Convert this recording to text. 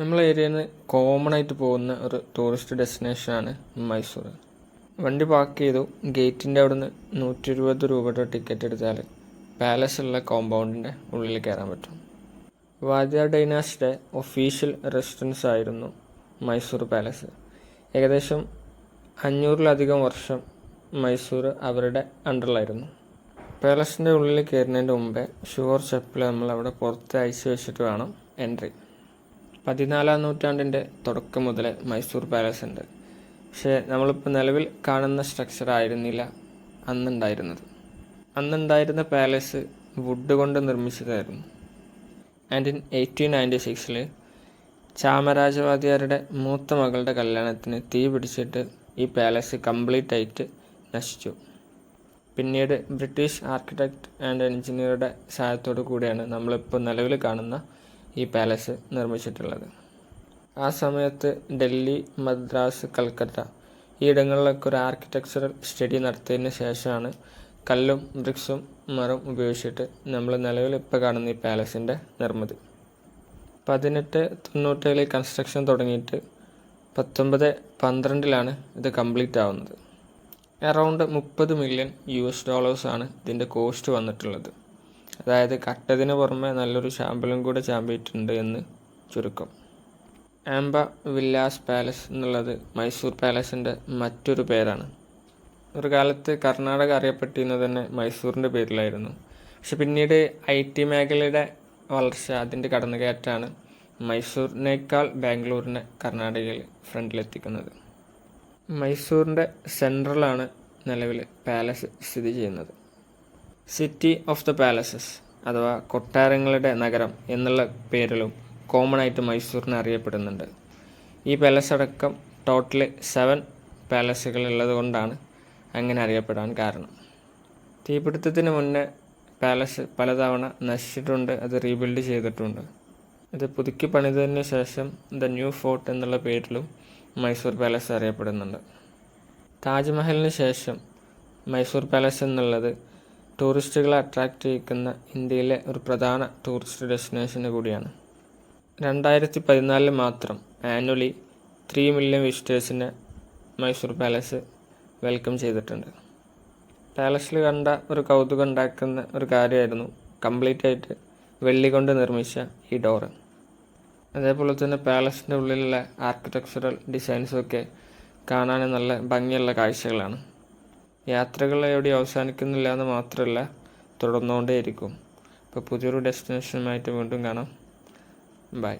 നമ്മളെ ഏരിയയിൽ നിന്ന് കോമൺ ആയിട്ട് പോകുന്ന ഒരു ടൂറിസ്റ്റ് ഡെസ്റ്റിനേഷനാണ് മൈസൂർ. വണ്ടി പാർക്ക് ചെയ്തു. ഗേറ്റിൻ്റെ അവിടെ നിന്ന് 120 രൂപയുടെ ടിക്കറ്റ് എടുത്താൽ പാലസ് ഉള്ള കോമ്പൗണ്ടിൻ്റെ ഉള്ളിൽ കയറാൻ പറ്റും. വാദിയ ഡൈനാസിയുടെ ഒഫീഷ്യൽ റെസിഡൻസ് ആയിരുന്നു മൈസൂർ പാലസ്. ഏകദേശം 500-ലധികം വർഷം മൈസൂർ അവരുടെ അണ്ടറിലായിരുന്നു. പാലസിൻ്റെ ഉള്ളിൽ കയറുന്നതിൻ്റെ മുമ്പേ ഷുവർ ചെപ്പിൽ നമ്മൾ അവിടെ പുറത്ത് അയച്ചു വെച്ചിട്ട് വേണം എൻട്രി. 14-ാം നൂറ്റാണ്ടിൻ്റെ തുടക്കം മുതലേ മൈസൂർ പാലസ് ഉണ്ട്. പക്ഷേ നമ്മളിപ്പോൾ നിലവിൽ കാണുന്ന സ്ട്രക്ചർ ആയിരുന്നില്ല അന്നുണ്ടായിരുന്നത്. അന്നുണ്ടായിരുന്ന പാലസ് വുഡ് കൊണ്ട് നിർമ്മിച്ചതായിരുന്നു. ആൻഡ് ഇൻ 1896 ചാമരാജവാദിയാരുടെ മൂത്ത മകളുടെ കല്യാണത്തിന് തീ പിടിച്ചിട്ട് ഈ പാലസ് കംപ്ലീറ്റ് ആയിട്ട് നശിച്ചു. പിന്നീട് ബ്രിട്ടീഷ് ആർക്കിടെക്ട് ആൻഡ് എഞ്ചിനീയറുടെ സഹായത്തോടു കൂടിയാണ് നമ്മളിപ്പോൾ നിലവിൽ കാണുന്ന ഈ പാലസ് നിർമ്മിച്ചിട്ടുള്ളത്. ആ സമയത്ത് ഡൽഹി, മദ്രാസ്, കൽക്കട്ട ഈ ഇടങ്ങളിലൊക്കെ ഒരു ആർക്കിടെക്ചറൽ സ്റ്റഡി നടത്തിയതിന് ശേഷമാണ് കല്ലും ബ്രിക്സും മരം ഉപയോഗിച്ചിട്ട് നമ്മൾ നിലവിൽ ഇപ്പോൾ കാണുന്ന ഈ പാലസിൻ്റെ നിർമ്മിതി. 1897 കൺസ്ട്രക്ഷൻ തുടങ്ങിയിട്ട് 1912 ഇത് കംപ്ലീറ്റ് ആവുന്നത്. അറൗണ്ട് $30 മില്യൺ ഇതിൻ്റെ കോസ്റ്റ് വന്നിട്ടുള്ളത്. അതായത് കട്ടതിന് പുറമെ നല്ലൊരു ശാമ്പലും കൂടെ ചാമ്പിയിട്ടുണ്ട് എന്ന് ചുരുക്കം. ആംബ വില്ലാസ് പാലസ് എന്നുള്ളത് മൈസൂർ പാലസിൻ്റെ മറ്റൊരു പേരാണ്. ഒരു കാലത്ത് കർണാടക അറിയപ്പെട്ടിരുന്നത് തന്നെ മൈസൂറിൻ്റെ പേരിലായിരുന്നു. പക്ഷെ പിന്നീട് IT മേഖലയുടെ വളർച്ച, അതിൻ്റെ കടന്നുകയറ്റാണ് മൈസൂരിനേക്കാൾ ബാംഗ്ലൂരിനെ കർണാടകയിൽ ഫ്രണ്ടിലെത്തിക്കുന്നത്. മൈസൂറിൻ്റെ സെൻട്രലാണ് നിലവിൽ പാലസ് സ്ഥിതി ചെയ്യുന്നത്. സിറ്റി ഓഫ് ദ പാലസസ് അഥവാ കൊട്ടാരങ്ങളുടെ നഗരം എന്നുള്ള പേരിലും കോമൺ ആയിട്ട് മൈസൂരിനെ അറിയപ്പെടുന്നുണ്ട്. ഈ പാലസ് അടക്കം ടോട്ടൽ 7 പാലസുകൾ ഉള്ളത് കൊണ്ടാണ് അങ്ങനെ അറിയപ്പെടാൻ കാരണം. തീപിടുത്തത്തിന് മുന്നേ പാലസ് പലതവണ നശിച്ചിട്ടുണ്ട്, അത് റീബിൽഡ് ചെയ്തിട്ടുണ്ട്. ഇത് പുതുക്കി പണിതതിന് ശേഷം ദ ന്യൂ ഫോർട്ട് എന്നുള്ള പേരിലും മൈസൂർ പാലസ് അറിയപ്പെടുന്നുണ്ട്. താജ്മഹലിന് ശേഷം മൈസൂർ പാലസ് എന്നുള്ളത് ടൂറിസ്റ്റുകളെ അട്രാക്റ്റ് ചെയ്യിക്കുന്ന ഇന്ത്യയിലെ ഒരു പ്രധാന ടൂറിസ്റ്റ് ഡെസ്റ്റിനേഷൻ കൂടിയാണ്. 2014 മാത്രം ആനുവലി 3 മില്യൺ വിസിറ്റേഴ്സിനെ മൈസൂർ പാലസ് വെൽക്കം ചെയ്തിട്ടുണ്ട്. പാലസിൽ കണ്ട ഒരു കൗതുകം ഉണ്ടാക്കുന്ന ഒരു കാര്യമായിരുന്നു കംപ്ലീറ്റ് ആയിട്ട് വെള്ളി കൊണ്ട് നിർമ്മിച്ച ഈ ഡോറ്. അതേപോലെ തന്നെ പാലസിൻ്റെ ഉള്ളിലുള്ള ആർക്കിടെക്ചറൽ ഡിസൈൻസൊക്കെ കാണാൻ നല്ല ഭംഗിയുള്ള കാഴ്ചകളാണ്. യാത്രകൾ എവിടെ അവസാനിക്കുന്നില്ല എന്ന് മാത്രമല്ല, തുടർന്നുകൊണ്ടേയിരിക്കും. ഇപ്പോൾ പുതിയൊരു ഡെസ്റ്റിനേഷനുമായിട്ട് വീണ്ടും കാണാം. ബൈ.